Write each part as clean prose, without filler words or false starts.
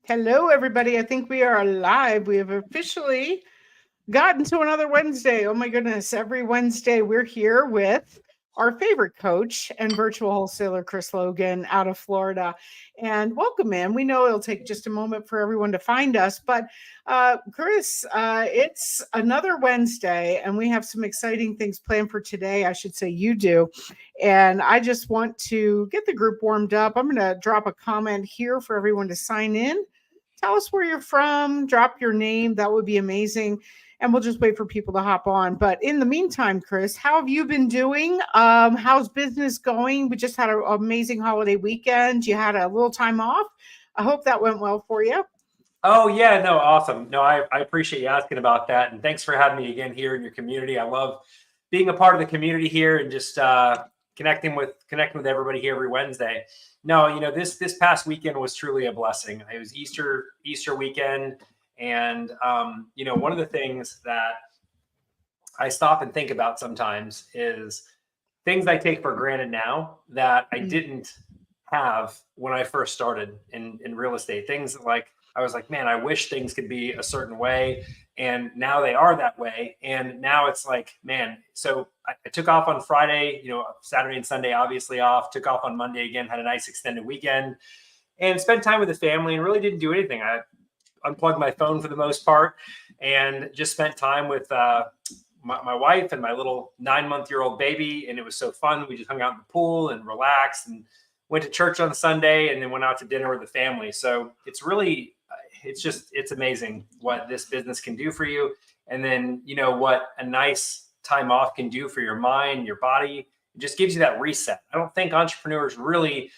Hello, everybody. I think we are live. We have officially gotten to another Wednesday. Oh my goodness. Every Wednesday, we're here with our favorite coach and virtual wholesaler, Chris Logan, out of Florida. And welcome, man. We know it'll take just a moment for everyone to find us. But Chris, it's another Wednesday, and we have some exciting things planned for today. I should say you do. And I just want to get the group warmed up. I'm going to drop a comment here for everyone to sign in. Tell us where you're from, drop your name. That would be amazing. And we'll just wait for people to hop on. But in the meantime, Chris, how have you been doing? How's business going? We just had an amazing holiday weekend. You had a little time off. I hope that went well for you. Oh, yeah, no, awesome. No, I appreciate you asking about that. And thanks for having me again here in your community. I love being a part of the community here and just connecting with everybody here every Wednesday. No, this past weekend was truly a blessing. It was Easter weekend. And, one of the things that I stop and think about sometimes is things I take for granted now that I didn't have when I first started in real estate. Things like, I was like, man, I wish things could be a certain way. And now they are that way. And now it's like, man, so I took off on Friday, Saturday and Sunday, obviously off, took off on Monday again, had a nice extended weekend and spent time with the family and really didn't do anything. I unplugged my phone for the most part and just spent time with my wife and my little 9-month-old baby. And it was so fun. We just hung out in the pool and relaxed and went to church on Sunday and then went out to dinner with the family. So it's amazing what this business can do for you. And then, what a nice time off can do for your mind, your body. It just gives you that reset. I don't think entrepreneurs really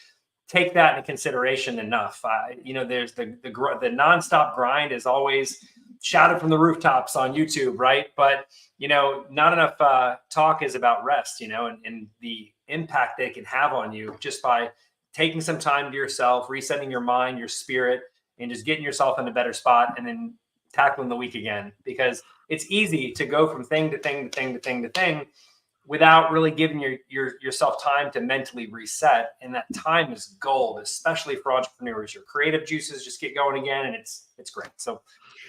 take that into consideration enough. There's the nonstop grind is always shouted from the rooftops on YouTube, right? But, not enough talk is about rest, and the impact they can have on you just by taking some time to yourself, resetting your mind, your spirit, and just getting yourself in a better spot and then tackling the week again. Because it's easy to go from thing to thing to thing to thing to thing without really giving yourself time to mentally reset. And that time is gold, especially for entrepreneurs. Your creative juices just get going again, and it's great. So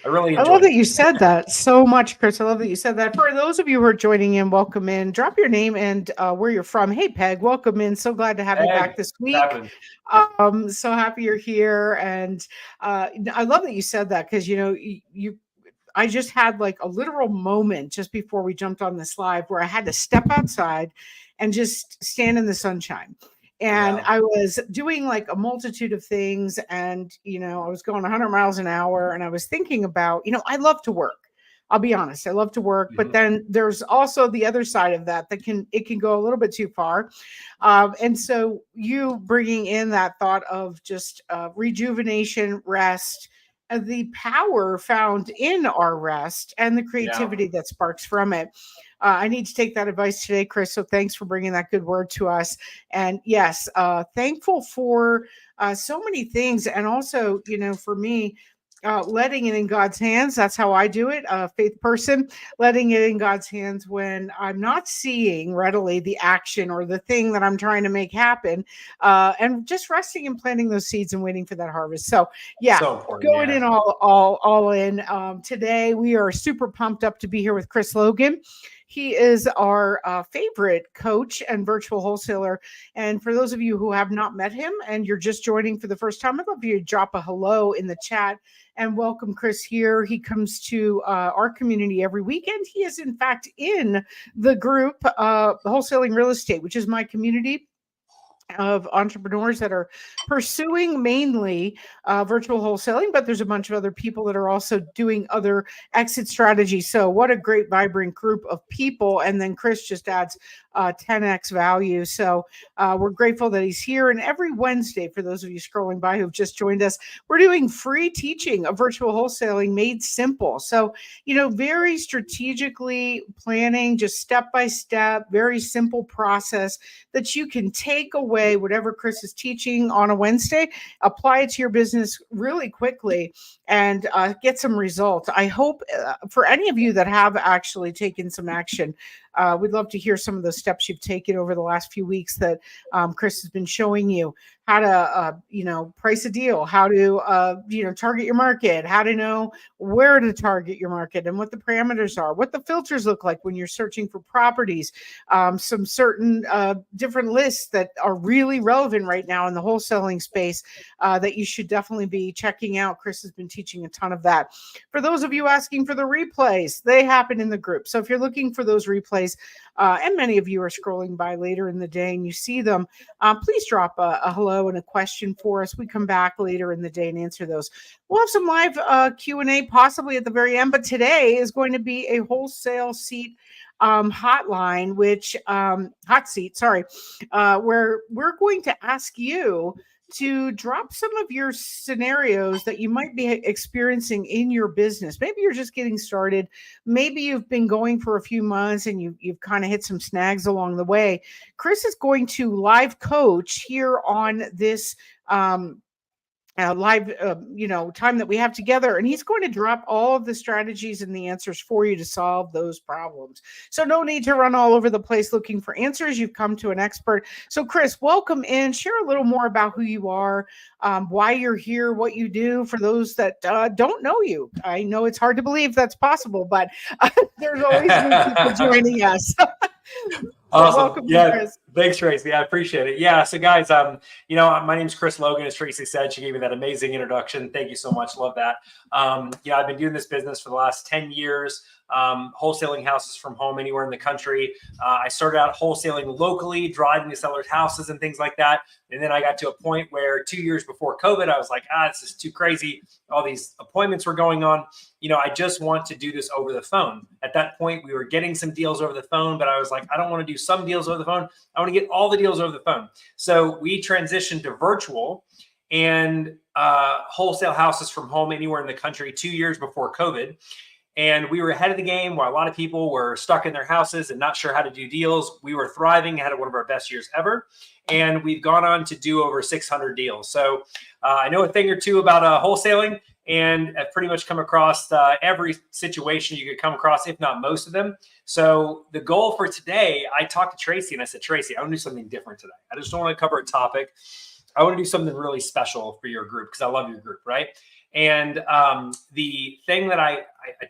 I really enjoy it. I love that you said that so much, Chris. I love that you said that. For those of you who are joining in, welcome in. Drop your name and where you're from. Hey, Peg, welcome in. So glad to have you back this week. So happy you're here. And I love that you said that because, I just had like a literal moment just before we jumped on this live where I had to step outside and just stand in the sunshine. And I was doing like a multitude of things and, I was going 100 miles an hour and I was thinking about, I love to work. I'll be honest. I love to work, but then there's also the other side of that it can go a little bit too far. And so you bringing in that thought of just rejuvenation, rest, the power found in our rest and the creativity that sparks from it. I need to take that advice today, Chris. So thanks for bringing that good word to us. And yes, thankful for so many things. And also, for me, letting it in God's hands. That's how I do it. Faith person, letting it in God's hands when I'm not seeing readily the action or the thing that I'm trying to make happen, and just resting and planting those seeds and waiting for that harvest. So going in all in. Today we are super pumped up to be here with Chris Logan. He is our favorite coach and virtual wholesaler. And for those of you who have not met him and you're just joining for the first time, I'd love you to drop a hello in the chat and welcome Chris here. He comes to our community every weekend. He is, in fact, in the group Wholesaling Real Estate, which is my community of entrepreneurs that are pursuing mainly virtual wholesaling, but there's a bunch of other people that are also doing other exit strategies. So what a great, vibrant group of people. And then Chris just adds 10x value. So we're grateful that he's here. And every Wednesday, for those of you scrolling by who've just joined us, we're doing free teaching of virtual wholesaling made simple. So, very strategically planning, just step by step, very simple process that you can take away whatever Chris is teaching on a Wednesday, apply it to your business really quickly and get some results. I hope for any of you that have actually taken some action, We'd love to hear some of the steps you've taken over the last few weeks that Chris has been showing you how to, price a deal, how to, target your market, how to know where to target your market and what the parameters are, what the filters look like when you're searching for properties, some certain different lists that are really relevant right now in the wholesaling space that you should definitely be checking out. Chris has been teaching a ton of that. For those of you asking for the replays, they happen in the group. So if you're looking for those replays, and many of you are scrolling by later in the day and you see them, please drop a hello and a question for us. We come back later in the day and answer those. We'll have some live Q&A possibly at the very end, but today is going to be a wholesale seat hotline, hot seat, sorry, where we're going to ask you to drop some of your scenarios that you might be experiencing in your business. Maybe you're just getting started. Maybe you've been going for a few months and you've kind of hit some snags along the way. Chris is going to live coach here on this live time that we have together, and he's going to drop all of the strategies and the answers for you to solve those problems. So no need to run all over the place looking for answers. You've come to an expert. So Chris, welcome in. Share a little more about who you are, why you're here, what you do for those that don't know you. I know it's hard to believe that's possible, but there's always new people joining us. Awesome. Yeah. Chris. Thanks, Tracy. I appreciate it. Yeah. So guys, my name is Chris Logan, as Tracy said. She gave me that amazing introduction. Thank you so much. Love that. I've been doing this business for the last 10 years, wholesaling houses from home anywhere in the country. I started out wholesaling locally, driving to sellers' houses and things like that. And then I got to a point where 2 years before COVID, I was like, this is too crazy. All these appointments were going on. I just want to do this over the phone. At that point, we were getting some deals over the phone, but I was like, I don't want to do some deals over the phone. I want to get all the deals over the phone. So we transitioned to virtual and wholesale houses from home anywhere in the country 2 years before COVID. And we were ahead of the game while a lot of people were stuck in their houses and not sure how to do deals. We were thriving, had one of our best years ever. And we've gone on to do over 600 deals. So I know a thing or two about wholesaling, and I've pretty much come across every situation you could come across, if not most of them. So the goal for today, I talked to Tracy and I said, Tracy, I want to do something different today. I just don't want to cover a topic. I want to do something really special for your group because I love your group, right? And the thing that I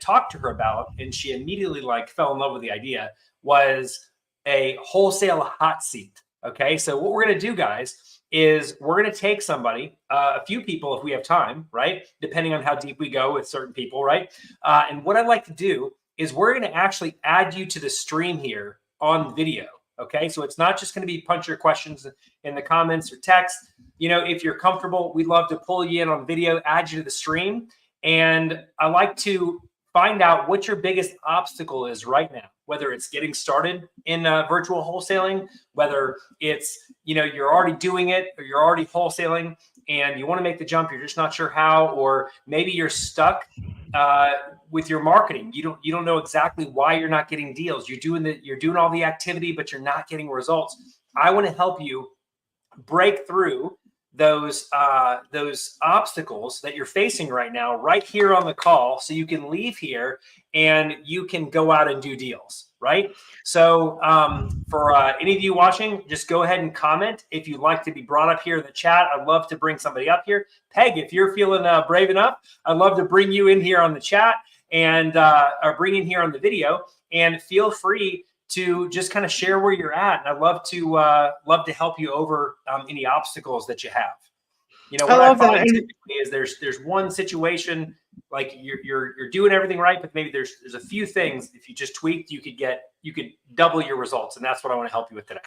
talked to her about, and she immediately fell in love with the idea, was a wholesale hot seat. Okay, so what we're going to do, guys, is we're going to take somebody, a few people if we have time, right? Depending on how deep we go with certain people, right? And what I'd like to do is we're going to actually add you to the stream here on video. Okay, so it's not just going to be punch your questions in the comments or text. If you're comfortable, we'd love to pull you in on video, add you to the stream. And I like to find out what your biggest obstacle is right now, whether it's getting started in virtual wholesaling, whether it's, you're already doing it or you're already wholesaling and you want to make the jump, you're just not sure how, or maybe you're stuck with your marketing. You don't know exactly why you're not getting deals. You're doing all the activity, but you're not getting results. I want to help you break through those obstacles that you're facing right now, right here on the call, so you can leave here and you can go out and do deals, right? So for any of you watching, just go ahead and comment if you'd like to be brought up here in the chat. I'd love to bring somebody up here. Peg, if you're feeling brave enough, I'd love to bring you in here on the chat and or bring in here on the video, and feel free to just kind of share where you're at. And I'd love to help you over any obstacles that you have. What I find typically is there's one situation, like you're doing everything right, but maybe there's a few things, if you just tweaked, you could double your results. And that's what I want to help you with today.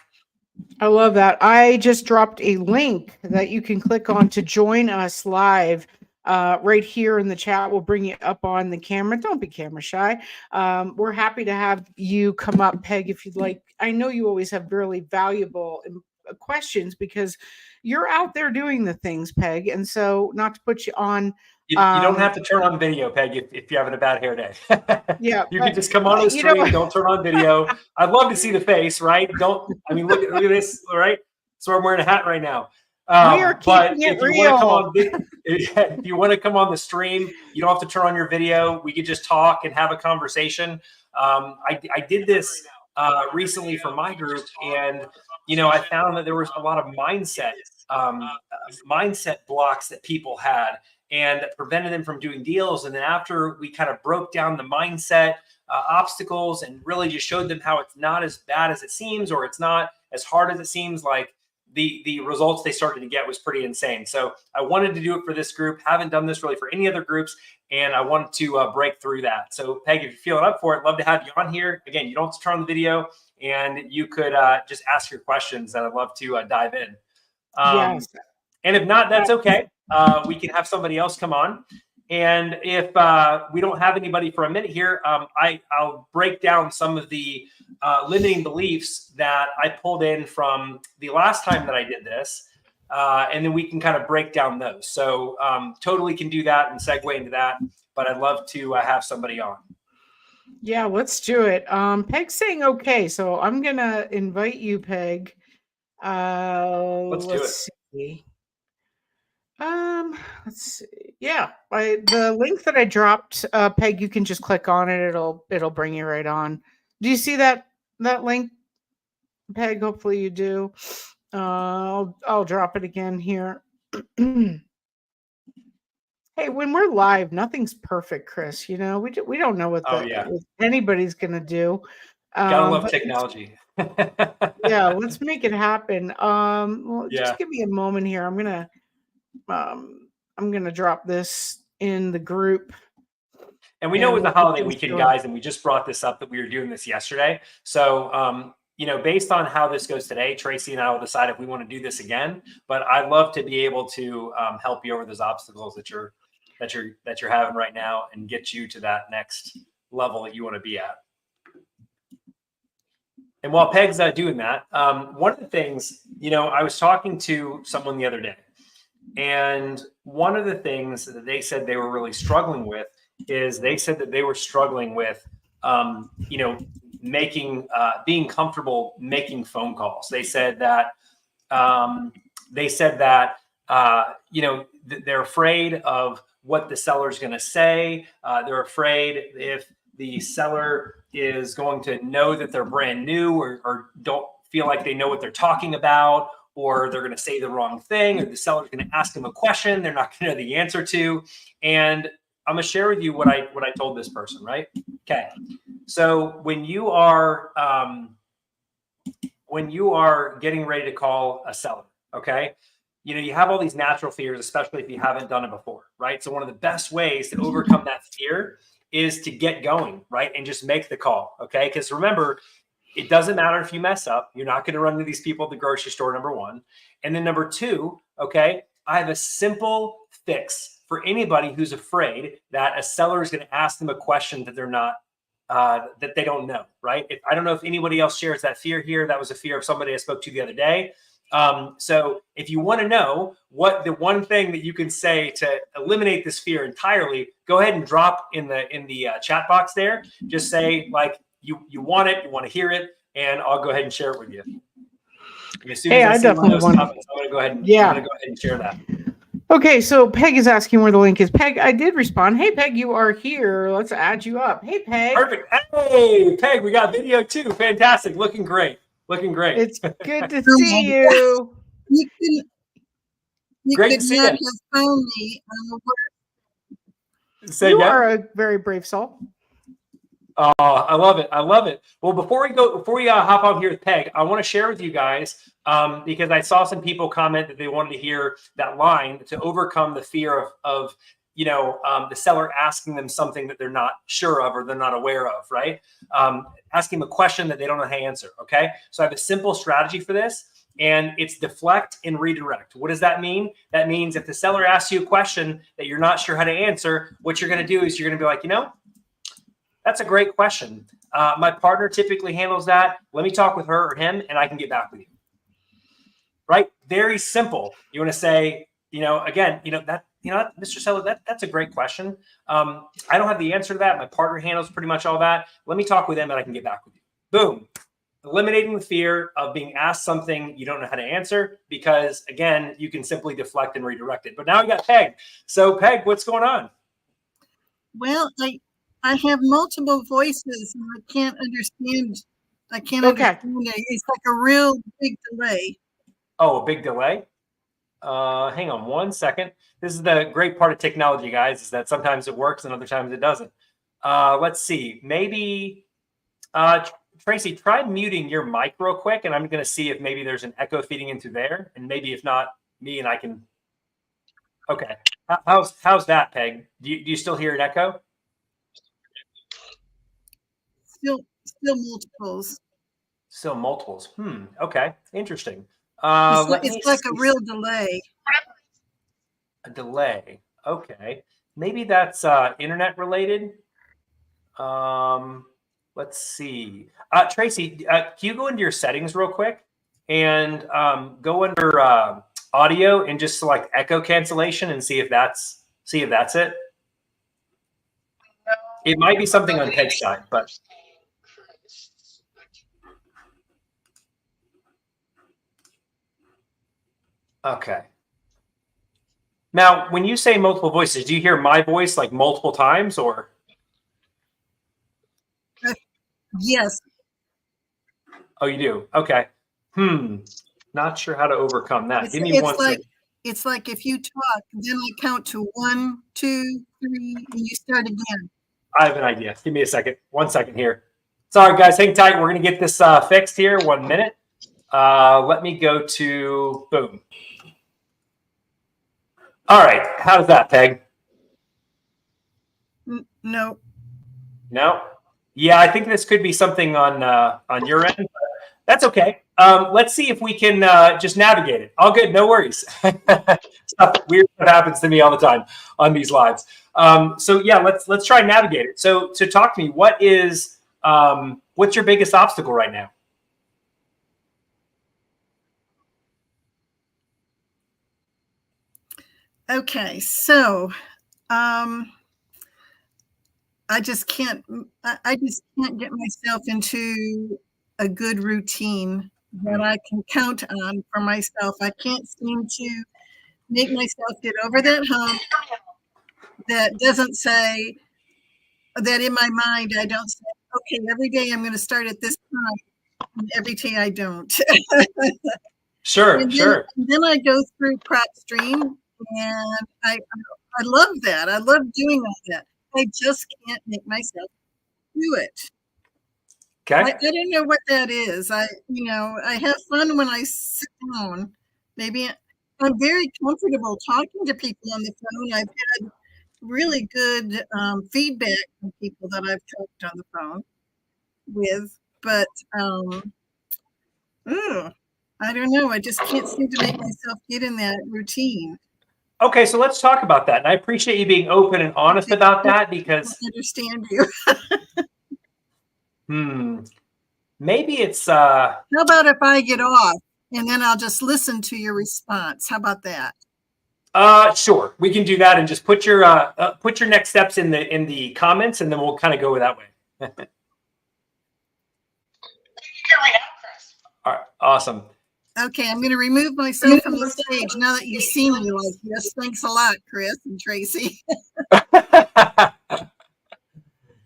I love that. I just dropped a link that you can click on to join us live. Right here in the chat, we'll bring you up on the camera. Don't be camera shy. We're happy to have you come up, Peg, if you'd like. I know you always have really valuable questions because you're out there doing the things, Peg. And so not to put you on. You don't have to turn on video, Peg, if you're having a bad hair day. Yeah. You can just come on the stream. Don't turn on video. I'd love to see the face, right? Look at this, all right? So I'm wearing a hat right now. We are keeping it real. If you want to come on the stream, you don't have to turn on your video. We could just talk and have a conversation. I did this recently for my group, and I found that there was a lot of mindset blocks that people had, and that prevented them from doing deals. And then after we kind of broke down the mindset obstacles and really just showed them how it's not as bad as it seems, or it's not as hard as it seems, like the results they started to get was pretty insane. So I wanted to do it for this group. Haven't done this really for any other groups, and I wanted to break through that. So Peg, if you're feeling up for it, love to have you on here. Again, you don't have to turn on the video, and you could just ask your questions, and I'd love to dive in. Yes. And if not, that's okay. We can have somebody else come on. And if we don't have anybody for a minute here, I'll break down some of the limiting beliefs that I pulled in from the last time that I did this. And then we can kind of break down those. So totally can do that and segue into that. But I'd love to have somebody on. Yeah, let's do it. Peg's saying okay. So I'm going to invite you, Peg. Let's see. Let's see. Yeah, the link that I dropped, Peg, you can just click on it. It'll bring you right on. Do you see that link, Peg? Hopefully you do. I'll drop it again here. Hey, when we're live, nothing's perfect, Chris. We don't know what what anybody's gonna do. Gotta love technology. Yeah, let's make it happen. Well, just give me a moment here. I'm gonna drop this in the group. And we know it was the holiday weekend, guys, and we just brought this up that we were doing this yesterday. So based on how this goes today, Tracy and I will decide if we want to do this again. But I'd love to be able to help you over those obstacles that you're having right now, and get you to that next level that you want to be at. And while Peg's doing that, one of the things, I was talking to someone the other day, and one of the things that they said they were really struggling with is they said that they were struggling with, being comfortable making phone calls. They said that, they're afraid of what the seller's going to say. They're afraid if the seller is going to know that they're brand new, or don't feel like they know what they're talking about, or they're going to say the wrong thing, or the seller's going to ask them a question they're not going to know the answer to. And I'm going to share with you what I told this person, right? Okay. So when you are getting ready to call a seller, okay, you have all these natural fears, especially if you haven't done it before, right? So one of the best ways to overcome that fear is to get going, right? And just make the call, okay? Because remember, it doesn't matter if you mess up. You're not going to run into these people at the grocery store, number one. And then number two, okay, I have a simple fix for anybody who's afraid that a seller is going to ask them a question that they're not, that they don't know, right? I don't know if anybody else shares that fear here. That was a fear of somebody I spoke to the other day. So if you want to know what the one thing that you can say to eliminate this fear entirely, go ahead and drop in the chat box there. Just say, like, you want it, you want to hear it, and I'll go ahead and share it with you. And as soon as I definitely want comments, I'm going to go ahead and share that. Okay, so Peg is asking where the link is. Peg, I did respond. Hey, Peg, you are here. Let's add you up. Hey, Peg. Perfect. Hey, Peg, we got video too. Fantastic. Looking great. It's good to see you. Great to see you. Found me. You are a very brave soul. Oh, I love it. I love it. Well, before we hop on here with Peg, I want to share with you guys, because I saw some people comment that they wanted to hear that line to overcome the fear of the seller asking them something that they're not sure of or they're not aware of, right? Asking them a question that they don't know how to answer, okay? So I have a simple strategy for this, and it's deflect and redirect. What does that mean? That means if the seller asks you a question that you're not sure how to answer, what you're going to do is you're going to be like, that's a great question. My partner typically handles that. Let me talk with her or him, and I can get back with you. Right? Very simple. You want to say, again, Mr. Seller, that's a great question. I don't have the answer to that. My partner handles pretty much all that. Let me talk with them, and I can get back with you. Boom. Eliminating the fear of being asked something you don't know how to answer, because, again, you can simply deflect and redirect it. But now we got Peg. So, Peg, what's going on? Well, I have multiple voices, and I can't understand I can't understand it. It's like a real big delay. Oh, a big delay? Hang on one second. This is the great part of technology, guys, is that sometimes it works and other times it doesn't. Let's see. Maybe, Tracy, try muting your mic real quick, and I'm going to see if maybe there's an echo feeding into there, and maybe if not, me and I can. Okay. How's that, Peg? Do you still hear an echo? Still multiples. Still multiples. Okay. Interesting. It's like a real delay. A delay. Okay. Maybe that's internet related. Let's see. Tracy, can you go into your settings real quick and go under audio and just select echo cancellation and see if that's it. It might be something on Peg's side, but okay. Now, when you say multiple voices, do you hear my voice like multiple times or? Yes. Oh, you do? Okay. Not sure how to overcome that. Give me one second. It's like if you talk, then I count to 1, 2, 3, and you start again. I have an idea. Give me a second. 1 second here. Sorry, guys. Hang tight. We're going to get this fixed here. 1 minute. Let me go to boom. All right. How's that, Peg? No. No? Yeah, I think this could be something on your end. That's okay. Let's see if we can just navigate it. All good. No worries. Stuff weird that happens to me all the time on these lives. So yeah, let's try and navigate it. So talk to me. What's your biggest obstacle right now? Okay, so I just can't get myself into a good routine that I can count on for myself. I can't seem to make myself get over that hump that doesn't say that in my mind. I don't say, okay, every day I'm going to start at this time, and every day I don't. Sure. And then I go through PropStream, and I love that. I love doing all that. I just can't make myself do it. Okay. I don't know what that is. I have fun when I sit down. Maybe I'm very comfortable talking to people on the phone. I've had really good feedback from people that I've talked on the phone with, but I don't know. I just can't seem to make myself get in that routine. Okay, so let's talk about that. And I appreciate you being open and honest about that because I understand you. Maybe it's How about if I get off and then I'll just listen to your response? How about that? Sure, we can do that and just put your next steps in the comments, and then we'll kind of go that way. All right, awesome. Okay, I'm going to remove myself from the stage now that you see me like this. Thanks a lot, Chris and Tracy.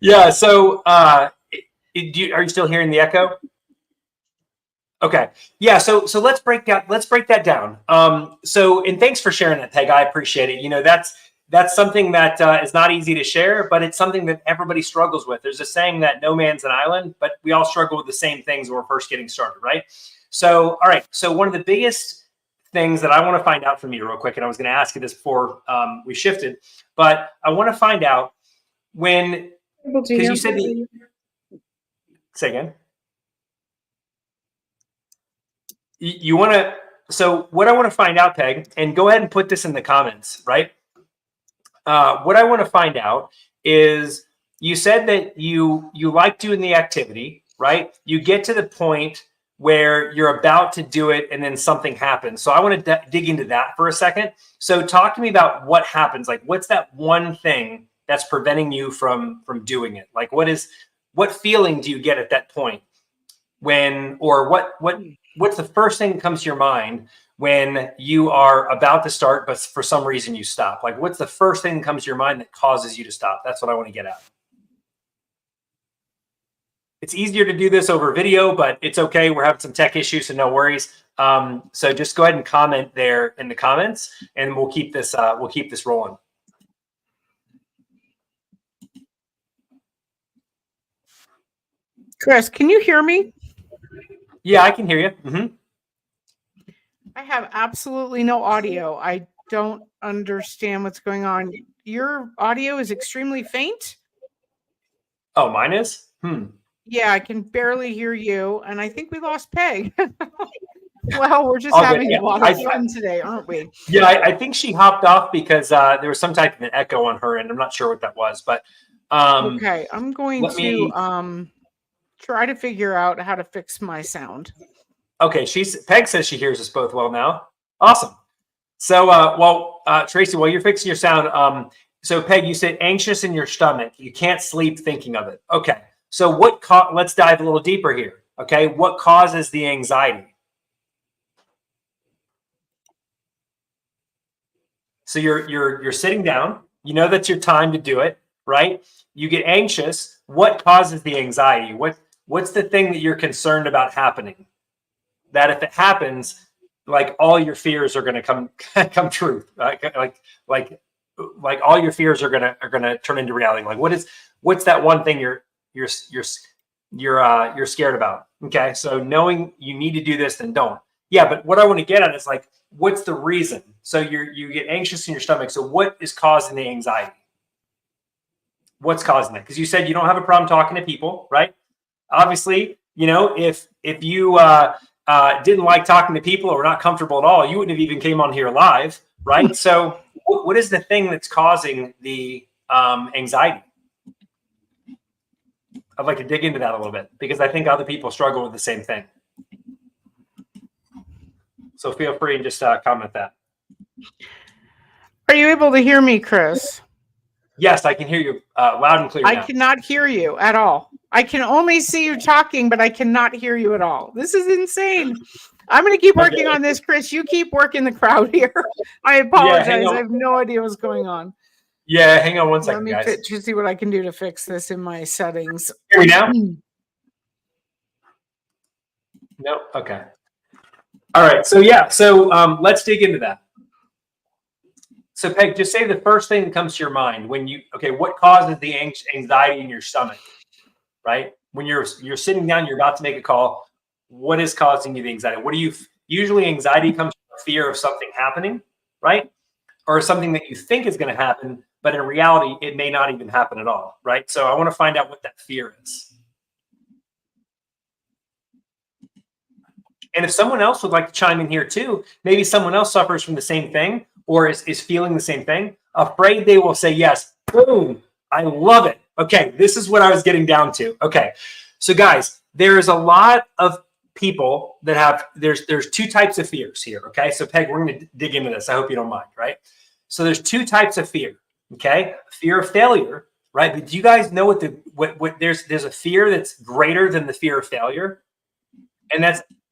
Yeah. So, are you still hearing the echo? Okay. Yeah. So let's break that down. And thanks for sharing that, Peg. I appreciate it. That's something that is not easy to share, but it's something that everybody struggles with. There's a saying that no man's an island, but we all struggle with the same things when we're first getting started, right? So, all right. So one of the biggest things that I want to find out from you real quick, and I was going to ask you this before we shifted, but I want to find out because you said say again. You want to, so what I want to find out, Peg, and go ahead and put this in the comments, right? What I want to find out is you said that you like doing the activity, right? You get to the point where you're about to do it and then something happens. So I want to dig into that for a second. So talk to me about what happens. Like, what's that one thing that's preventing you from doing it? Like, what feeling do you get at that point what's the first thing that comes to your mind when you are about to start, but for some reason you stop? Like, what's the first thing that comes to your mind that causes you to stop? That's what I want to get at. It's easier to do this over video, but it's okay. We're having some tech issues, so no worries. So just go ahead and comment there in the comments, and we'll keep this rolling. Chris, can you hear me? Yeah, I can hear you. Mm-hmm. I have absolutely no audio. I don't understand what's going on. Your audio is extremely faint. Oh, mine is? Yeah, I can barely hear you, and I think we lost Peg. Well, we're just having a lot of fun today, aren't we? Yeah, I think she hopped off because there was some type of an echo on her end. I'm not sure what that was, but okay, I'm going to try to figure out how to fix my sound. Okay, Peg says she hears us both well now. Awesome. So, Tracy, while you're fixing your sound, so Peg, you said anxious in your stomach. You can't sleep thinking of it. Okay. So let's dive a little deeper here. Okay. What causes the anxiety? So you're sitting down, you know that's your time to do it, right? You get anxious. What causes the anxiety? What's the thing that you're concerned about happening? That if it happens, like all your fears are going to come true. Like all your fears are gonna turn into reality. Like what's that one thing you're scared about? Okay, so knowing you need to do this, then don't. Yeah, but what I want to get at is like, what's the reason? So you get anxious in your stomach. So what is causing the anxiety? What's causing it? Because you said you don't have a problem talking to people, right? Obviously, if you didn't like talking to people or were not comfortable at all, you wouldn't have even came on here live, right? So what is the thing that's causing the anxiety? I'd like to dig into that a little bit because I think other people struggle with the same thing. So feel free and just comment that. Are you able to hear me, Chris? Yes, I can hear you loud and clear now. I cannot hear you at all. I can only see you talking, but I cannot hear you at all. This is insane. I'm going to keep working on this, Chris. You keep working the crowd here. I apologize. I have no idea what's going on. Yeah, hang on one second, guys. Let me see what I can do to fix this in my settings. Hear me now? Nope. Okay. All right. So let's dig into that. So Peg, just say the first thing that comes to your mind when what causes the anxiety in your stomach, right? When you're sitting down, you're about to make a call. What is causing you the anxiety? Usually anxiety comes from fear of something happening, right? Or something that you think is going to happen, but in reality, it may not even happen at all, right? So I want to find out what that fear is. And if someone else would like to chime in here too, maybe someone else suffers from the same thing or is feeling the same thing, afraid they will say yes. Boom. I love it. Okay, this is what I was getting down to. Okay, so guys, there is a lot of people that have, there's two types of fears here, okay? So Peg, we're going to dig into this. I hope you don't mind, right? So there's two types of fear, okay? Fear of failure, right? But do you guys know what there's a fear that's greater than the fear of failure? And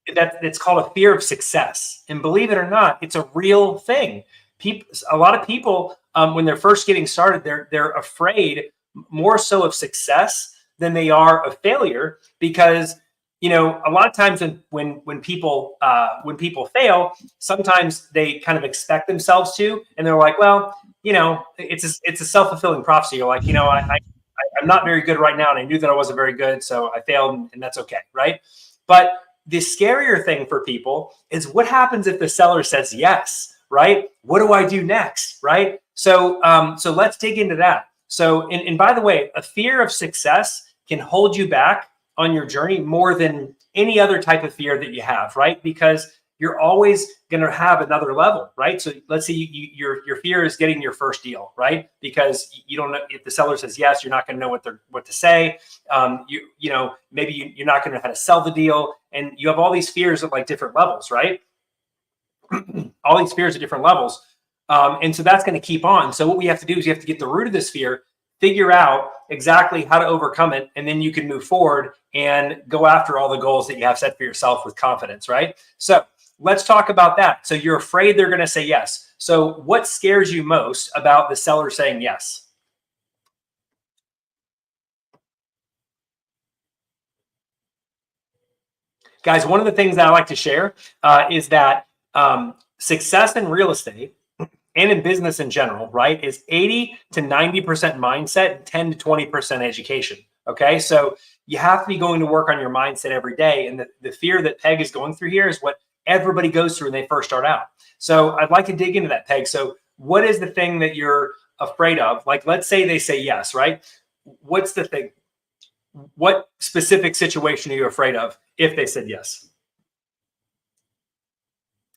it's called a fear of success. And believe it or not, it's a real thing. A lot of people, when they're first getting started, they're afraid more so of success than they are of failure because a lot of times when people fail, sometimes they kind of expect themselves to, and they're like, well, it's a self-fulfilling prophecy. You're like, I'm not very good right now, and I knew that I wasn't very good, so I failed, and that's okay, right? But the scarier thing for people is what happens if the seller says yes, right? What do I do next, right? So let's dig into that. So, and by the way, a fear of success can hold you back on your journey more than any other type of fear that you have, right? Because you're always going to have another level, right? So let's say your fear is getting your first deal, right? Because you don't know if the seller says yes, you're not going to know what to say. Maybe you're not going to know how to sell the deal, and you have all these fears at like different levels, right? All these fears at different levels, and so that's going to keep on. So what we have to do is you have to get the root of this fear, figure out exactly how to overcome it, and then you can move forward and go after all the goals that you have set for yourself with confidence, right? So let's talk about that. So you're afraid they're going to say yes. So what scares you most about the seller saying yes? guys, one of the things that I like to share is that success in real estate and in business in general, right, is 80 to 90% mindset, 10 to 20% education. Okay, so you have to be going to work on your mindset every day. And the fear that Peg is going through here is what everybody goes through when they first start out. So I'd like to dig into that, Peg. So what is the thing that you're afraid of? Like, let's say they say yes, right? What's the thing? What specific situation are you afraid of if they said yes?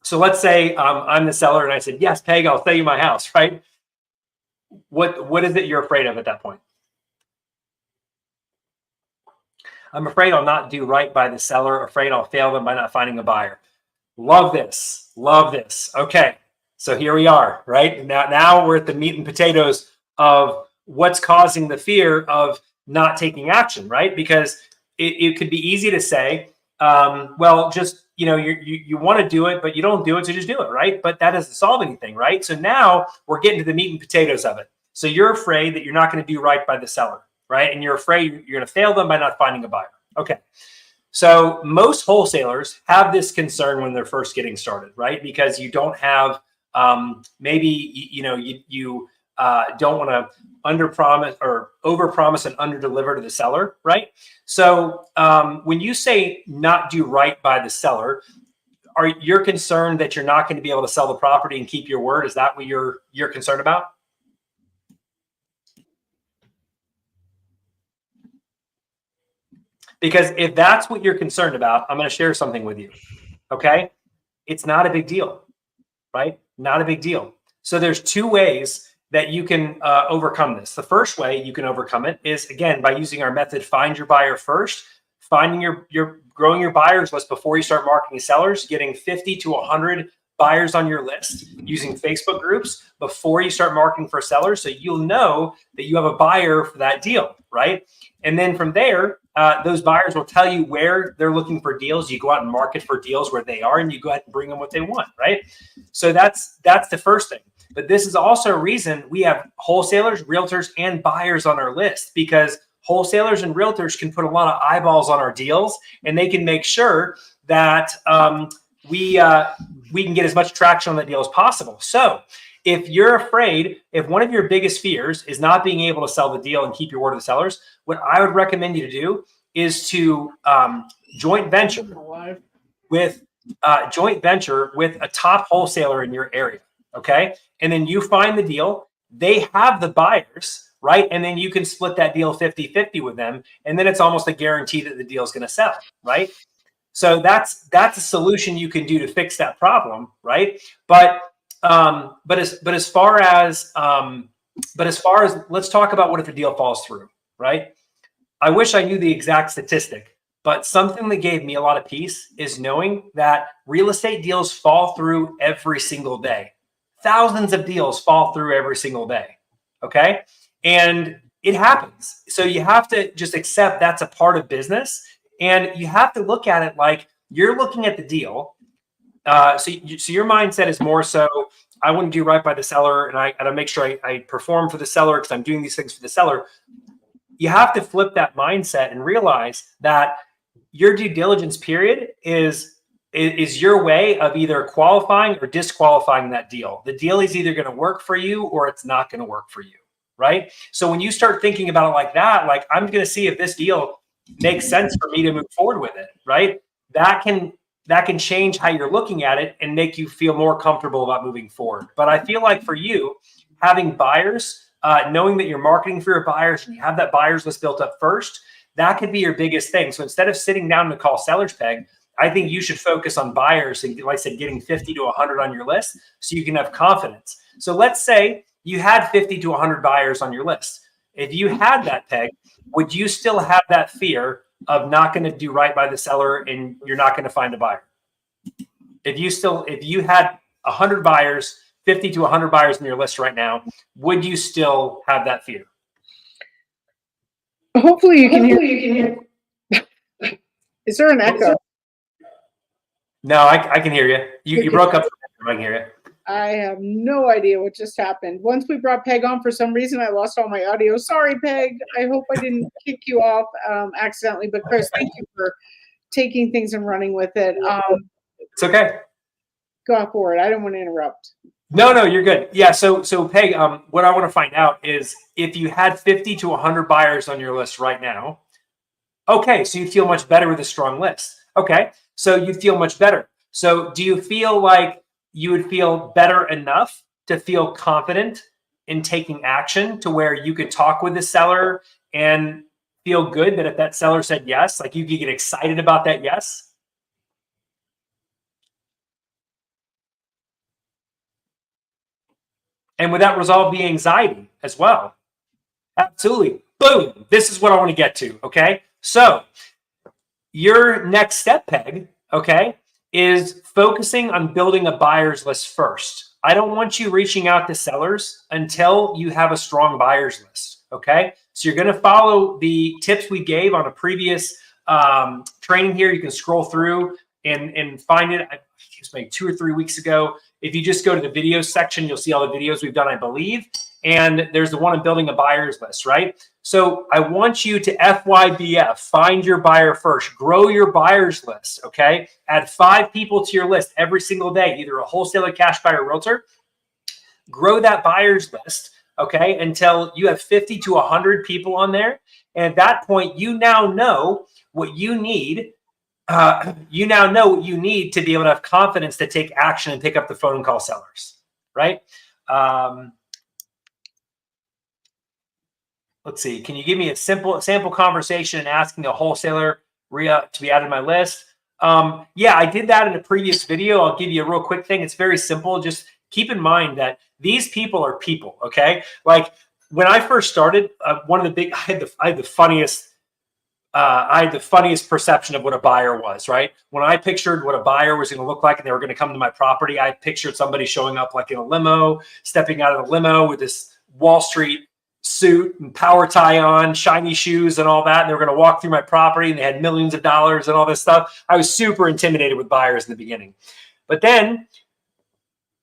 So let's say I'm the seller and I said, yes, Peg, I'll sell you my house, right? What is it you're afraid of at that point? I'm afraid I'll not do right by the seller, afraid I'll fail them by not finding a buyer. Love this, love this. Okay, so here we are, right? Now we're at the meat and potatoes of what's causing the fear of not taking action, right? Because it could be easy to say, well, just, you want to do it, but you don't do it, so just do it, right? But that doesn't solve anything, right? So now we're getting to the meat and potatoes of it. So you're afraid that you're not going to do right by the seller, right? And you're afraid you're going to fail them by not finding a buyer. Okay. So most wholesalers have this concern when they're first getting started, right? Because you don't have, maybe, you don't want to underpromise or overpromise and underdeliver to the seller, right? So when you say not do right by the seller, are you concerned that you're not going to be able to sell the property and keep your word? Is that what you're concerned about? Because if that's what you're concerned about, I'm going to share something with you. Okay. It's not a big deal, right? Not a big deal. So there's two ways that you can overcome this. The first way you can overcome it is, again, by using our method, find your buyer first, finding growing your buyers list before you start marketing sellers, getting 50 to 100 buyers on your list, using Facebook groups before you start marketing for sellers. So you'll know that you have a buyer for that deal, right? And then from there, those buyers will tell you where they're looking for deals. You go out and market for deals where they are, and you go out and bring them what they want, right? So that's the first thing. But this is also a reason we have wholesalers, realtors, and buyers on our list, because wholesalers and realtors can put a lot of eyeballs on our deals, and they can make sure that we can get as much traction on that deal as possible. So if you're afraid, if one of your biggest fears is not being able to sell the deal and keep your word to the sellers, what I would recommend you to do is to joint venture with a top wholesaler in your area. Okay. And then you find the deal, they have the buyers, right? And then you can split that deal 50-50 with them. And then it's almost a guarantee that the deal is going to sell, right? So that's a solution you can do to fix that problem, right? But as far as let's talk about what if a deal falls through, right? I wish I knew the exact statistic, but something that gave me a lot of peace is knowing that real estate deals fall through every single day. Thousands of deals fall through every single day. Okay. And it happens. So you have to just accept that's a part of business. And you have to look at it like you're looking at the deal. So your mindset is more so, I want to do right by the seller, and I got to make sure I perform for the seller because I'm doing these things for the seller. You have to flip that mindset and realize that your due diligence period is your way of either qualifying or disqualifying that deal. The deal is either going to work for you or it's not going to work for you, right? So when you start thinking about it like that, like I'm going to see if this deal makes sense for me to move forward with it, right? That can change how you're looking at it and make you feel more comfortable about moving forward. But I feel like for you, having buyers, knowing that you're marketing for your buyers and you have that buyers list built up first, that could be your biggest thing. So instead of sitting down to call sellers, Peg, I think you should focus on buyers and, like I said, getting 50 to 100 on your list so you can have confidence. So let's say you had 50 to 100 buyers on your list. If you had that, Peg, would you still have that fear of not going to do right by the seller and you're not going to find a buyer? If you had 100 buyers, 50 to 100 buyers on your list right now, would you still have that fear? Hopefully you can hear. Is there an echo? No, I can hear you. You broke up. I can hear you. I have no idea what just happened. Once we brought Peg on, for some reason, I lost all my audio. Sorry, Peg. I hope I didn't kick you off accidentally. But Chris, thank you for taking things and running with it. It's okay. Go for it. I don't want to interrupt. No, you're good. Yeah. So Peg, what I want to find out is if you had 50 to 100 buyers on your list right now. Okay, so you feel much better with a strong list. Okay, so you feel much better. So do you feel like you would feel better enough to feel confident in taking action to where you could talk with the seller and feel good that if that seller said yes, like you could get excited about that yes? And would that resolve the anxiety as well? Absolutely. Boom. This is what I want to get to. Okay. So your next step, Peg, okay, is focusing on building a buyer's list first. I don't want you reaching out to sellers until you have a strong buyer's list. Okay. So you're going to follow the tips we gave on a previous training here. You can scroll through and find it. It was maybe 2 or 3 weeks ago. If you just go to the videos section, you'll see all the videos we've done, I believe. And there's the one on building a buyer's list, right? So I want you to FYBF, find your buyer first, grow your buyer's list, okay? Add 5 people to your list every single day, either a wholesaler, cash buyer, realtor. Grow that buyer's list, okay, until you have 50 to 100 people on there. And at that point, you now know what you need. You now know what you need to be able to have confidence to take action and pick up the phone and call sellers, right? Let's see. Can you give me a sample conversation and asking a wholesaler to be added to my list? Yeah, I did that in a previous video. I'll give you a real quick thing. It's very simple. Just keep in mind that these people are people, okay? Like when I first started, one of the big, I had the funniest perception of what a buyer was, right? When I pictured what a buyer was going to look like and they were going to come to my property, I pictured somebody showing up like in a limo, stepping out of the limo with this Wall Street suit and power tie on, shiny shoes and all that. And they were going to walk through my property and they had millions of dollars and all this stuff. I was super intimidated with buyers in the beginning. But then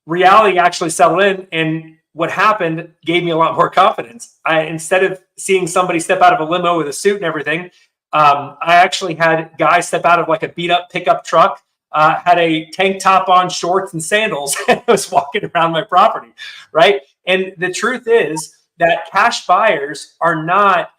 reality actually settled in, and what happened gave me a lot more confidence. Instead of seeing somebody step out of a limo with a suit and everything, I actually had guys step out of like a beat up pickup truck, had a tank top on, shorts and sandals, and was walking around my property, right? And the truth is that cash buyers are not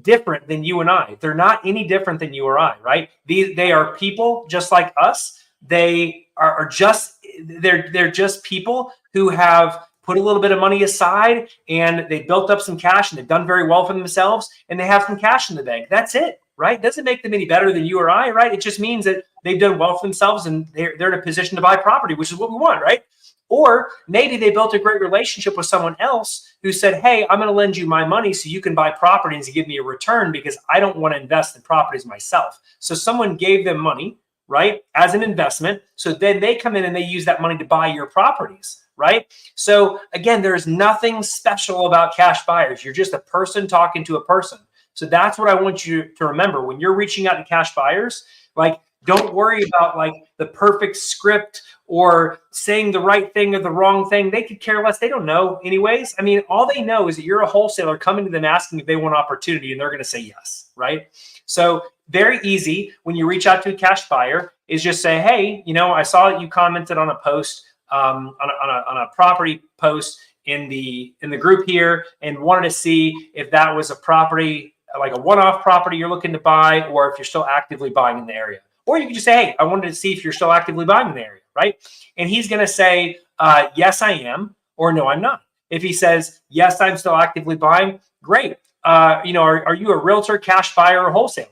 different than you and I. They're not any different than you or I, right? They are people just like us. They are just, they're just people who have put a little bit of money aside and they built up some cash and they've done very well for themselves and they have some cash in the bank. That's it, right? Doesn't make them any better than you or I, right? It just means that they've done well for themselves and they're in a position to buy property, which is what we want, right? Or maybe they built a great relationship with someone else who said, hey, I'm going to lend you my money so you can buy properties and give me a return because I don't want to invest in properties myself. So someone gave them money, right, as an investment. So then they come in and they use that money to buy your properties, right? So again, there's nothing special about cash buyers. You're just a person talking to a person. So that's what I want you to remember when you're reaching out to cash buyers. Like, don't worry about like the perfect script or saying the right thing or the wrong thing. They could care less. They don't know anyways. I mean, all they know is that you're a wholesaler coming to them asking if they want opportunity and they're going to say yes, right? So very easy when you reach out to a cash buyer is just say, hey, you know, I saw that you commented on a post, on a property post in the group here and wanted to see if that was a property, like a one-off property you're looking to buy, or if you're still actively buying in the area. Or you can just say, hey, I wanted to see if you're still actively buying in the area, right? And he's going to say, yes, I am, or no, I'm not. If he says, yes, I'm still actively buying, great. You know, are you a realtor, cash buyer, or wholesaler?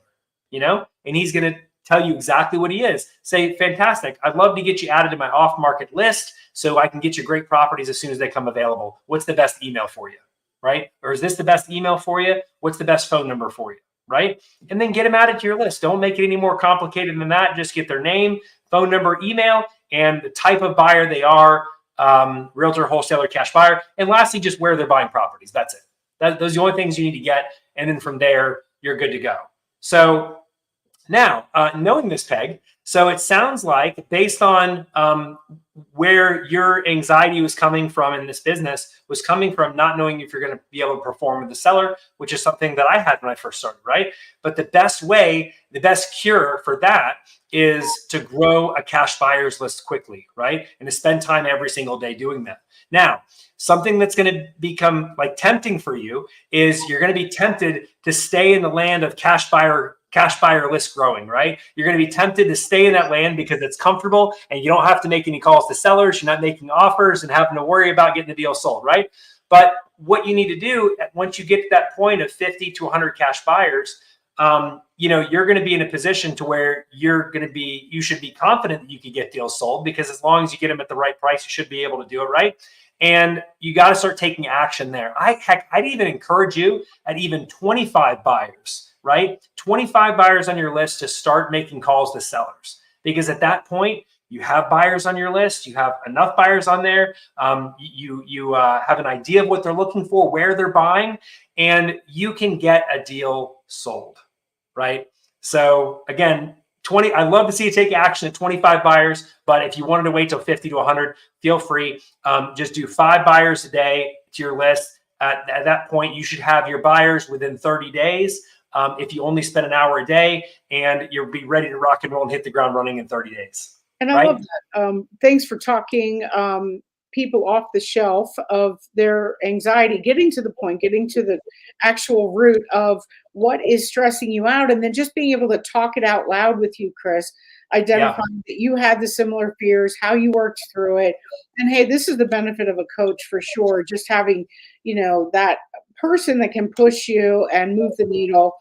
You know, and he's going to tell you exactly what he is. Say, fantastic. I'd love to get you added to my off-market list so I can get you great properties as soon as they come available. What's the best email for you, right? Or is this the best email for you? What's the best phone number for you? Right? And then get them added to your list. Don't make it any more complicated than that. Just get their name, phone number, email, and the type of buyer they are, realtor, wholesaler, cash buyer. And lastly, just where they're buying properties. That's it. Those are the only things you need to get. And then from there, you're good to go. So now, knowing this, Peg, so it sounds like based on where your anxiety was coming from in this business was coming from not knowing if you're going to be able to perform with the seller, which is something that I had when I first started, right? But the best way, the best cure for that is to grow a cash buyers list quickly, right? And to spend time every single day doing that. Now, something that's going to become like tempting for you is you're going to be tempted to stay in the land of cash buyer list growing, right? You're going to be tempted to stay in that land because it's comfortable and you don't have to make any calls to sellers. You're not making offers and having to worry about getting the deal sold, right? But what you need to do once you get to that point of 50 to 100 cash buyers, you're going to be in a position to where you should be confident that you can get deals sold, because as long as you get them at the right price, you should be able to do it, right? And you got to start taking action there. I'd even encourage you at even 25 buyers, right? 25 buyers on your list to start making calls to sellers, because at that point you have buyers on your list, you have enough buyers on there, you have an idea of what they're looking for, where they're buying, and you can get a deal sold, right? So again, I'd love to see you take action at 25 buyers, but if you wanted to wait till 50 to 100, feel free. Just do 5 buyers a day to your list. At that point, you should have your buyers within 30 days. If you only spend an hour a day, and you'll be ready to rock and roll and hit the ground running in 30 days. And I love that. Thanks for talking people off the shelf of their anxiety, getting to the point, getting to the actual root of what is stressing you out, and then just being able to talk it out loud with you, Chris, identifying that you had the similar fears, how you worked through it. And hey, this is the benefit of a coach for sure, just having, that person that can push you and move the needle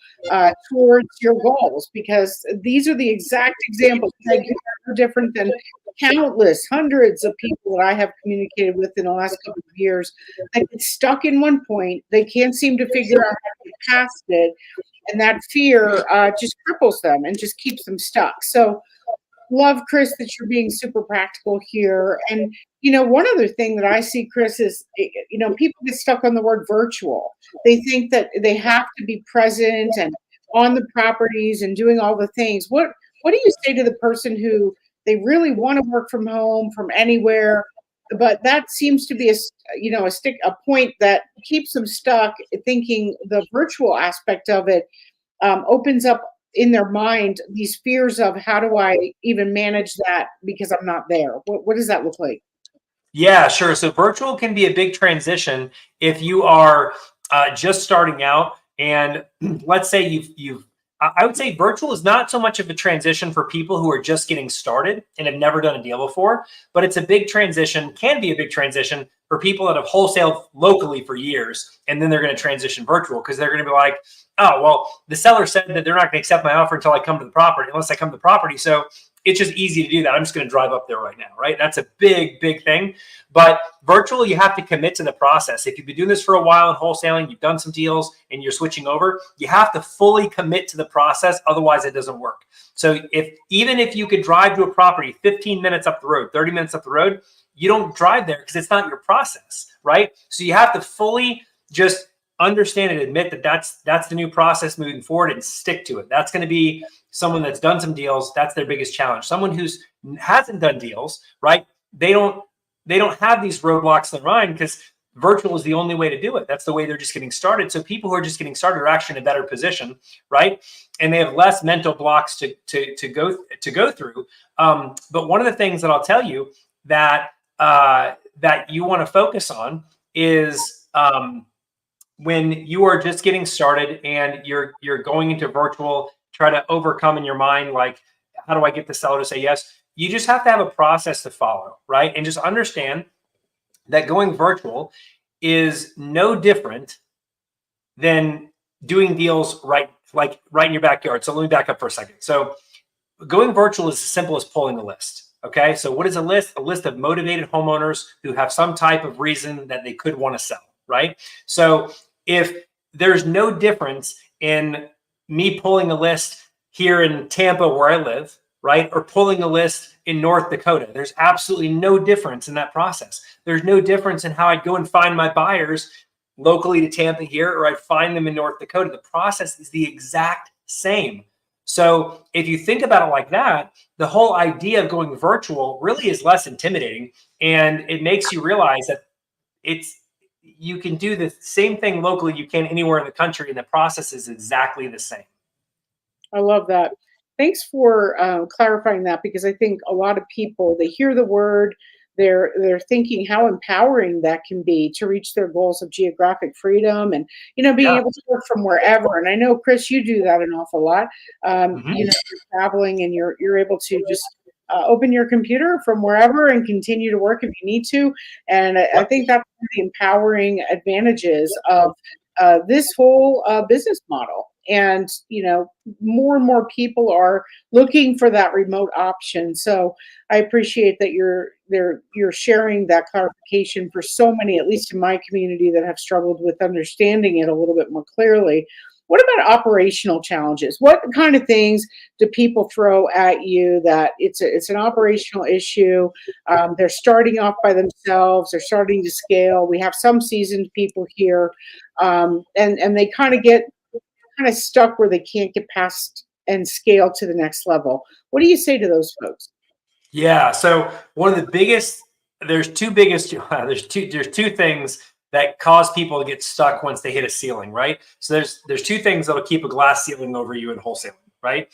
towards your goals, because these are the exact examples. You're no different than countless hundreds of people that I have communicated with in the last couple of years that get stuck in one point. They can't seem to figure out how to get past it, and that fear just cripples them and just keeps them stuck. So love, Chris, that you're being super practical here. And one other thing that I see, Chris, is people get stuck on the word virtual. They think that they have to be present and on the properties and doing all the things. What do you say to the person who they really want to work from home, from anywhere, but that seems to be a point that keeps them stuck, thinking the virtual aspect of it opens up in their mind these fears of, how do I even manage that because I'm not there? What does that look like? Yeah, sure. So virtual can be a big transition if you are just starting out, and let's say I would say virtual is not so much of a transition for people who are just getting started and have never done a deal before, but it's a big transition, can be a big transition for people that have wholesaled locally for years, and then they're going to transition virtual because they're going to be like, oh, well, the seller said that they're not going to accept my offer until I come to the property, unless I come to the property. So it's just easy to do that. I'm just going to drive up there right now, right? That's a big, big thing. But virtual, you have to commit to the process. If you've been doing this for a while in wholesaling, you've done some deals and you're switching over, you have to fully commit to the process. Otherwise, it doesn't work. So even if you could drive to a property 15 minutes up the road, 30 minutes up the road, you don't drive there because it's not your process, right? So you have to fully just understand and admit that that's the new process moving forward, and stick to it. That's going to be someone that's done some deals. That's their biggest challenge. Someone who's hasn't done deals, right? They don't have these roadblocks in their mind because virtual is the only way to do it. That's the way they're just getting started. So people who are just getting started are actually in a better position, right? And they have less mental blocks to go through. But one of the things that I'll tell you that you want to focus on is when you are just getting started and you're going into virtual, try to overcome in your mind, like, how do I get the seller to say yes? You just have to have a process to follow, right? And just understand that going virtual is no different than doing deals right in your backyard. So let me back up for a second. So going virtual is as simple as pulling a list. Okay. So what is a list? A list of motivated homeowners who have some type of reason that they could want to sell, right? So if there's no difference in me pulling a list here in Tampa where I live, right, or pulling a list in North Dakota, there's absolutely no difference in that process. There's no difference in how I'd go and find my buyers locally to Tampa here, or I'd find them in North Dakota. The process is the exact same. So if you think about it like that, the whole idea of going virtual really is less intimidating, and it makes you realize that you can do the same thing locally you can anywhere in the country, and the process is exactly the same. I love that. Thanks for clarifying that, because I think a lot of people, they hear the word, they're thinking how empowering that can be to reach their goals of geographic freedom and being able to work from wherever. And I know, Chris, you do that an awful lot. You're traveling and you're able to just open your computer from wherever and continue to work if you need to. And I think that's one of the empowering advantages of this whole business model. And more and more people are looking for that remote option. So I appreciate that you're sharing that clarification for so many, at least in my community, that have struggled with understanding it a little bit more clearly. What about operational challenges? What kind of things do people throw at you that it's an operational issue? They're starting off by themselves. They're starting to scale. We have some seasoned people here, and they kind of stuck where they can't get past and scale to the next level. What do you say to those folks? Yeah. So one of the biggest, there's two things that cause people to get stuck once they hit a ceiling, right? So there's two things that'll keep a glass ceiling over you in wholesaling, right?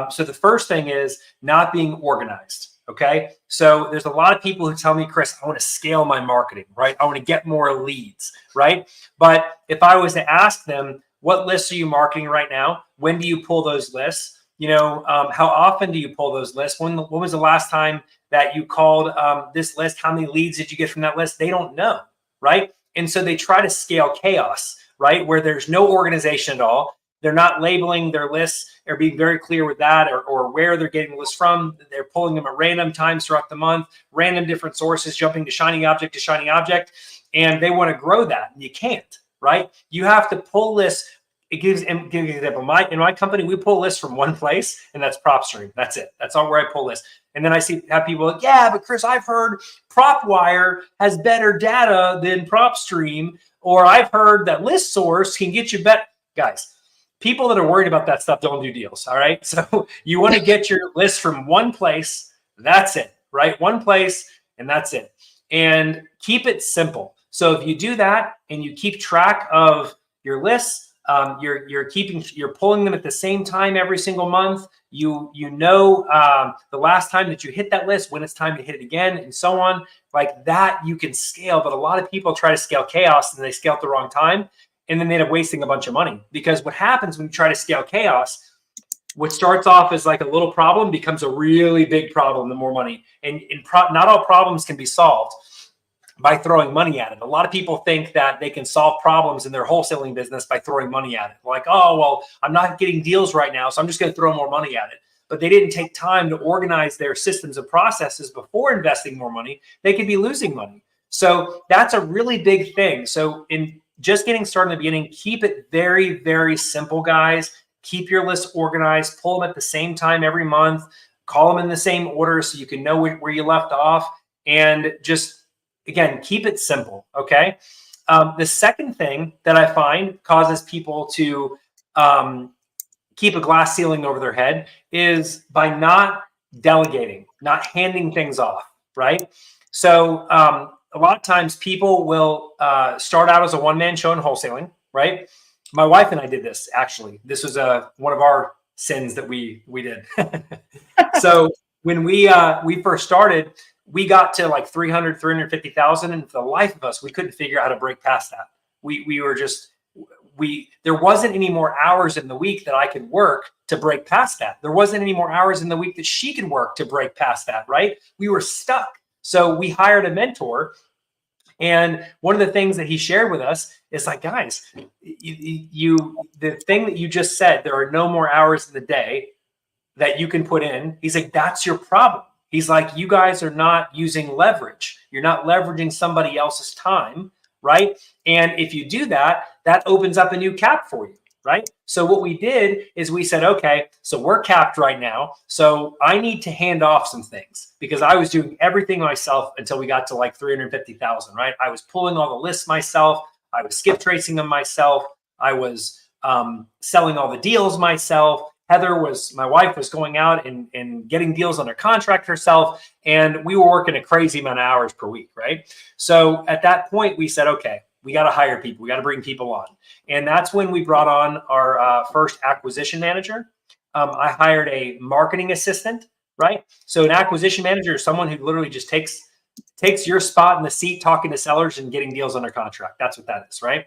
So the first thing is not being organized. Okay. So there's a lot of people who tell me, Chris, I want to scale my marketing, right? I want to get more leads, right? But if I was to ask them, what lists are you marketing right now? When do you pull those lists? How often do you pull those lists? When was the last time that you called this list? How many leads did you get from that list? They don't know, right? And so they try to scale chaos, right? Where there's no organization at all. They're not labeling their lists or being very clear with that, or where they're getting the lists from. They're pulling them at random times throughout the month, random different sources, jumping to shiny object to shiny object. And they want to grow that. And you can't, right? You have to pull lists. Give you an example. In my company, we pull lists from one place, and that's PropStream. That's it. That's all where I pull lists. And then I have people like, yeah, but Chris, I've heard PropWire has better data than PropStream, or I've heard that ListSource can get you better. Guys, people that are worried about that stuff don't do deals. All right. So you want to get your list from one place. That's it, right? One place, and that's it. And keep it simple. So if you do that and you keep track of your lists, you're pulling them at the same time every single month. The last time that you hit that list, when it's time to hit it again, and so on. Like that, you can scale. But a lot of people try to scale chaos, and they scale at the wrong time, and then they end up wasting a bunch of money. Because what happens when you try to scale chaos, what starts off as like a little problem becomes a really big problem. The more money, and not all problems can be solved by throwing money at it. A lot of people think that they can solve problems in their wholesaling business by throwing money at it. Like, oh, well, I'm not getting deals right now, so I'm just going to throw more money at it. But they didn't take time to organize their systems and processes before investing more money. They could be losing money. So that's a really big thing. So in just getting started in the beginning, keep it very, very simple, guys. Keep your list organized. Pull them at the same time every month. Call them in the same order so you can know where you left off. And just, again, keep it simple, okay? The second thing that I find causes people to keep a glass ceiling over their head is by not delegating, not handing things off, right? So a lot of times people will start out as a one-man show in wholesaling, right? My wife and I did this, actually. This was one of our sins that we did. So when we first started, we got to like 300, 350,000. And for the life of us, we couldn't figure out how to break past that. There wasn't any more hours in the week that I could work to break past that. There wasn't any more hours in the week that she could work to break past that, right? We were stuck. So we hired a mentor. And one of the things that he shared with us is like, guys, the thing that you just said, there are no more hours in the day that you can put in. He's like, that's your problem. He's like, you guys are not using leverage. You're not leveraging somebody else's time, right? And if you do that, that opens up a new cap for you, right? So what we did is we said, okay, so we're capped right now. So I need to hand off some things because I was doing everything myself until we got to like 350,000, right? I was pulling all the lists myself. I was skip tracing them myself. I was selling all the deals myself. my wife was going out and getting deals under contract herself, and we were working a crazy amount of hours per week, right? So at that point, we said, okay, we got to hire people. We got to bring people on. And that's when we brought on our first acquisition manager. I hired a marketing assistant, right? So an acquisition manager is someone who literally just takes your spot in the seat talking to sellers and getting deals under contract. That's what that is, right?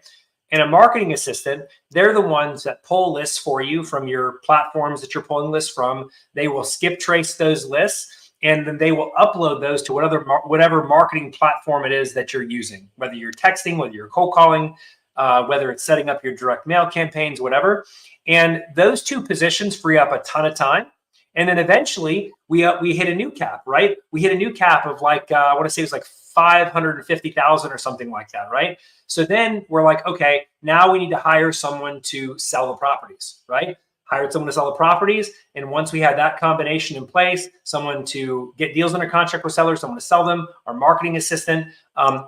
And a marketing assistant, they're the ones that pull lists for you from your platforms that you're pulling lists from. They will skip trace those lists, and then they will upload those to whatever marketing platform it is that you're using, whether you're texting, whether you're cold calling, whether it's setting up your direct mail campaigns, whatever. And those two positions free up a ton of time. And then eventually we hit a new cap, right? We hit a new cap of like, I want to say it was like 550,000 or something like that, right? So then we're like, okay, now we need to hire someone to sell the properties, right? Hired someone to sell the properties. And once we had that combination in place, someone to get deals under contract with sellers, someone to sell them, our marketing assistant.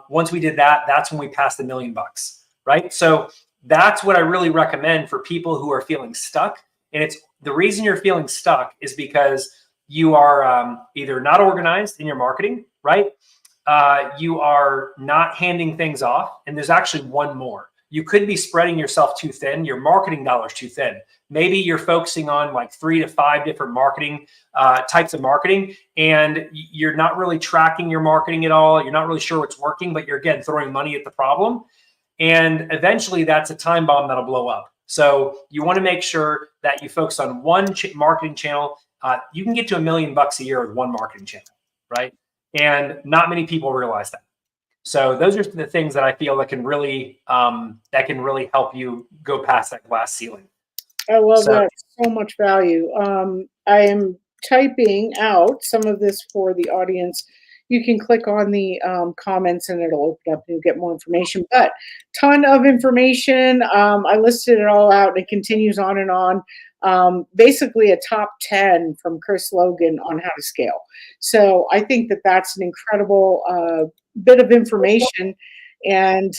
Once we did that, that's when we passed $1 million, right? So that's what I really recommend for people who are feeling stuck. And it's the reason you're feeling stuck is because you are either not organized in your marketing, right? You are not handing things off. And there's actually one more. You could be spreading yourself too thin. Your marketing dollars too thin. Maybe you're focusing on like 3 to 5 different marketing types of marketing, and you're not really tracking your marketing at all. You're not really sure what's working, but you're, again, throwing money at the problem. And eventually that's a time bomb that'll blow up. So you want to make sure that you focus on one marketing channel. You can get to $1 million a year with one marketing channel, right? And not many people realize that. So those are the things that I feel that can really help you go past that glass ceiling. I love that. So much value. I am typing out some of this for the audience. You can click on the comments and it'll open up and you'll get more information. But ton of information. I listed it all out and it continues on and on. Basically a top 10 from Chris Logan on how to scale. So I think that that's an incredible bit of information and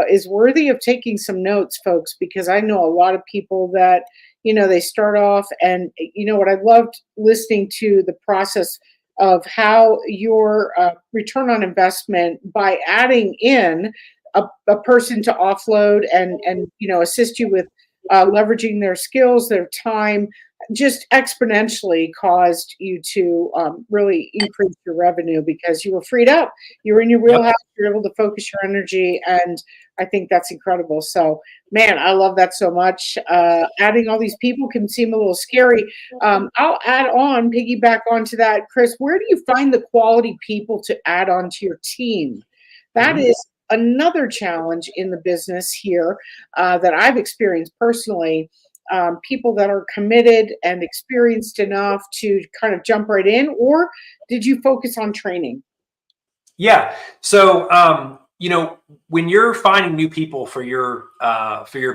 is worthy of taking some notes, folks, because I know a lot of people that, you know, they start off and, you know, what I loved listening to the process of how your return on investment by adding in a person to offload and you know, assist you with leveraging their skills, their time, just exponentially caused you to really increase your revenue because you were freed up. You were in your wheelhouse. You're able to focus your energy, and I think that's incredible. So, man, I love that so much. Adding all these people can seem a little scary. I'll add on, piggyback onto that, Chris. Where do you find the quality people to add onto your team? That is another challenge in the business here that I've experienced personally. People that are committed and experienced enough to kind of jump right in, or did you focus on training? Yeah. So, you know, when you're finding new people for your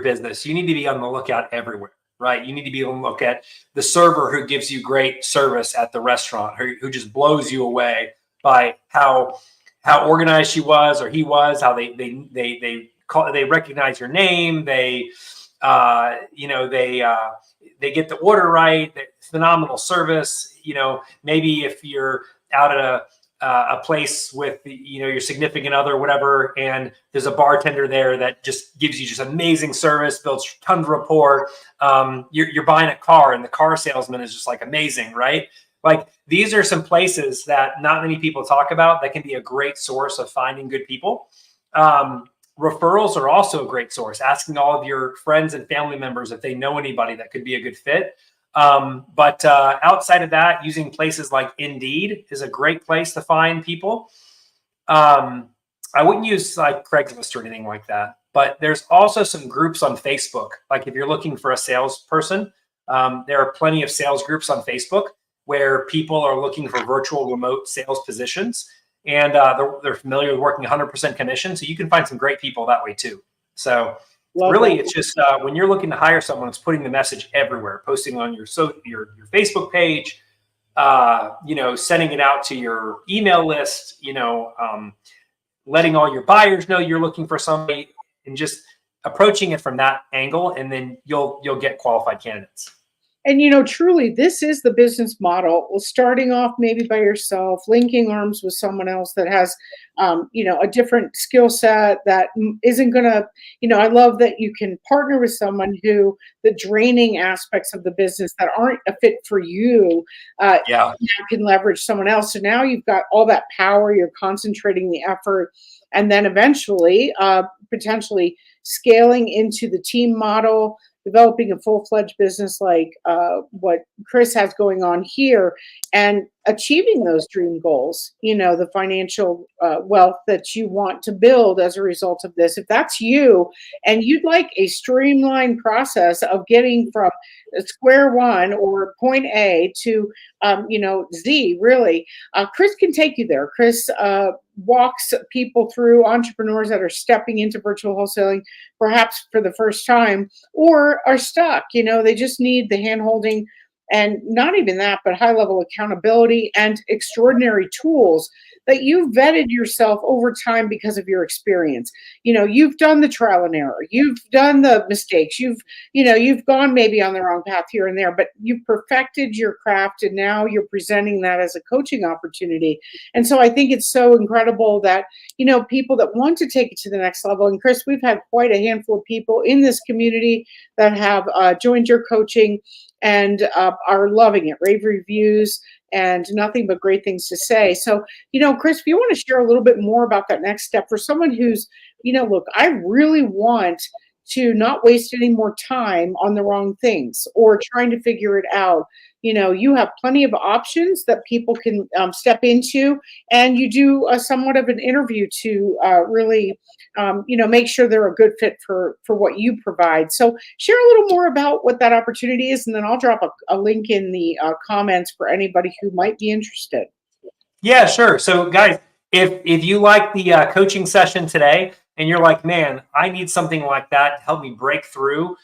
business, you need to be on the lookout everywhere, right? You need to be on the look at the server who gives you great service at the restaurant, who just blows you away by how organized she was or he was, how they recognize your name, they get the order right, phenomenal service. You know, maybe if you're out at a place with, you know, your significant other or whatever, and there's a bartender there that just gives you just amazing service, builds tons of rapport. You're buying a car and the car salesman is just like amazing, right? Like, these are some places that not many people talk about that can be a great source of finding good people. Referrals are also a great source, asking all of your friends and family members if they know anybody that could be a good fit. But outside of that, using places like Indeed is a great place to find people. I wouldn't use like Craigslist or anything like that, but there's also some groups on Facebook. Like if you're looking for a salesperson, there are plenty of sales groups on Facebook where people are looking for virtual remote sales positions. And they're familiar with working 100% commission. So you can find some great people that way too. So really, it's just when you're looking to hire someone, it's putting the message everywhere, posting on your Facebook page, you know, sending it out to your email list, you know, letting all your buyers know you're looking for somebody, and just approaching it from that angle, and then you'll get qualified candidates. And, truly, this is the business model. Well, starting off maybe by yourself, linking arms with someone else that has, a different skill set that isn't going to, I love that you can partner with someone who the draining aspects of the business that aren't a fit for you, Yeah. you can leverage someone else. So now you've got all that power, you're concentrating the effort, and then eventually, potentially scaling into the team model, developing a full-fledged business like what Chris has going on here, and achieving those dream goals, the financial wealth that you want to build as a result of this. If that's you and you'd like a streamlined process of getting from square one or point A to, Z, really, Chris can take you there. Chris walks people through, entrepreneurs that are stepping into virtual wholesaling, perhaps for the first time, or are stuck. They just need the hand holding, and not even that, but high level accountability and extraordinary tools that you've vetted yourself over time because of your experience. You've done the trial and error, you've done the mistakes, you've gone maybe on the wrong path here and there, but you've perfected your craft, and now you're presenting that as a coaching opportunity. And so I think it's so incredible that, people that want to take it to the next level, and Chris, we've had quite a handful of people in this community that have joined your coaching and are loving it, rave reviews, and nothing but great things to say. So, Chris, if you want to share a little bit more about that next step for someone who's, look, I really want to not waste any more time on the wrong things or trying to figure it out. You have plenty of options that people can step into, and you do somewhat of an interview to really, make sure they're a good fit for what you provide. So share a little more about what that opportunity is, and then I'll drop a link in the comments for anybody who might be interested. Yeah, sure. So guys, if you like the coaching session today and you're like, man, I need something like that to help me break through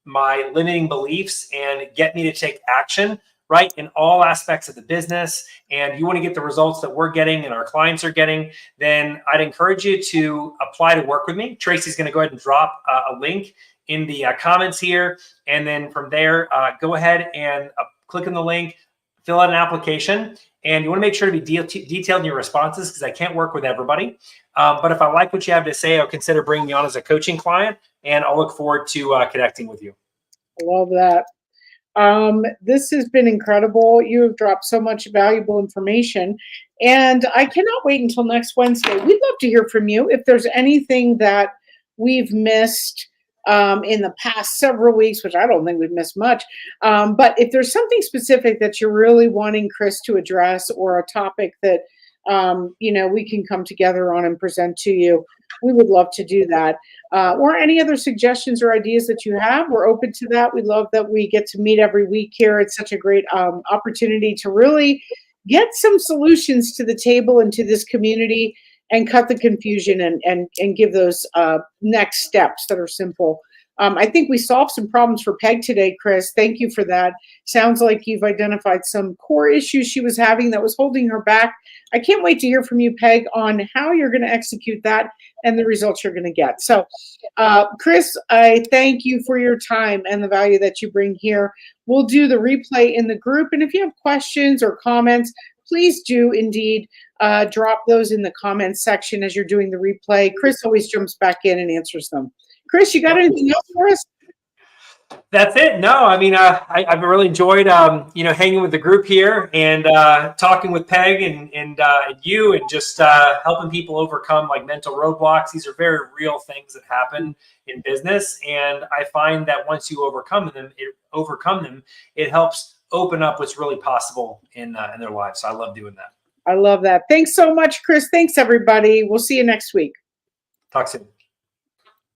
my limiting beliefs and get me to take action, right, in all aspects of the business, and you want to get the results that we're getting and our clients are getting, then I'd encourage you to apply to work with me. Tracy's going to go ahead and drop a link in the comments here. And then from there, go ahead and click on the link, fill out an application. And you want to make sure to be detailed in your responses, because I can't work with everybody. But if I like what you have to say, I'll consider bringing you on as a coaching client, and I'll look forward to connecting with you. I love that. This has been incredible. You have dropped so much valuable information, and I cannot wait until next Wednesday. We'd love to hear from you. If there's anything that we've missed in the past several weeks, which I don't think we've missed much, but if there's something specific that you're really wanting Chris to address, or a topic that we can come together on and present to you, we would love to do that. Or any other suggestions or ideas that you have, we're open to that. We love that we get to meet every week here. It's such a great opportunity to really get some solutions to the table and to this community, and cut the confusion and give those next steps that are simple. I think we solved some problems for Peg today, Chris. Thank you for that. Sounds like you've identified some core issues she was having that was holding her back. I can't wait to hear from you, Peg, on how you're going to execute that and the results you're going to get. So, Chris, I thank you for your time and the value that you bring here. We'll do the replay in the group. And if you have questions or comments, please do indeed drop those in the comments section as you're doing the replay. Chris always jumps back in and answers them. Chris, you got anything else for us? That's it. No, I mean, I've really enjoyed, hanging with the group here and talking with Peg and you, and just helping people overcome like mental roadblocks. These are very real things that happen in business, and I find that once you overcome them, it helps open up what's really possible in their lives. So I love doing that. I love that. Thanks so much, Chris. Thanks, everybody. We'll see you next week. Talk soon.